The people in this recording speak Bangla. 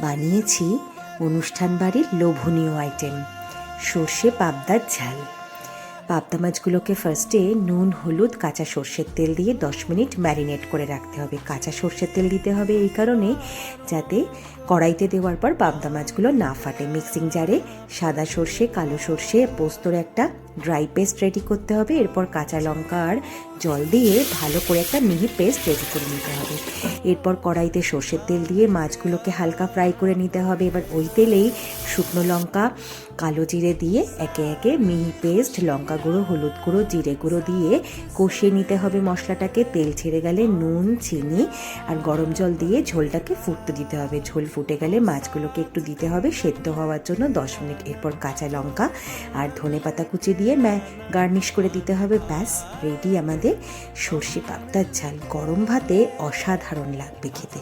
বানিয়েছি অনুষ্ঠান বাড়ির লোভনীয় আইটেম, সর্ষে পাবদার ঝাল। পাবদা মাছগুলোকে ফার্স্টে নুন, হলুদ, কাঁচা সর্ষের তেল দিয়ে 10 মিনিট ম্যারিনেট করে রাখতে হবে। কাঁচা সর্ষের তেল দিতে হবে এই কারণে যাতে কড়াইতে দেওয়ার পর পাবদা মাছগুলো না ফাটে। মিক্সিং জারে সাদা সর্ষে, কালো সর্ষে, পোস্তর একটা ড্রাই পেস্ট রেডি করতে হবে। এরপর কাঁচা লঙ্কা আর জল দিয়ে ভালো করে একটা মিহি পেস্ট রেডি করে নিতে হবে। এরপর কড়াইতে সর্ষের তেল দিয়ে মাছগুলোকে হালকা ফ্রাই করে নিতে হবে। এবার ওই তেলেই শুকনো লঙ্কা, কালো জিরে দিয়ে একে একে মিহি পেস্ট, লঙ্কা গুঁড়ো, হলুদ গুঁড়ো, জিরে গুঁড়ো দিয়ে কষিয়ে নিতে হবে মশলাটাকে। তেল ছেড়ে গেলে নুন, চিনি আর গরম জল দিয়ে ঝোলটাকে ফুটতে দিতে হবে। ঝোল ফুটে গেলে মাছগুলোকে একটু দিতে হবে সেদ্ধ হওয়ার জন্য 10 মিনিট। এরপর কাঁচা লঙ্কা আর ধনেপাতা কুচি দিয়ে গার্নিশ করে দিতে হবে। ব্যাস রেডি আমাদের সর্ষে পাবদার ঝাল। গরম ভাতে অসাধারণ লাগবে খেতে।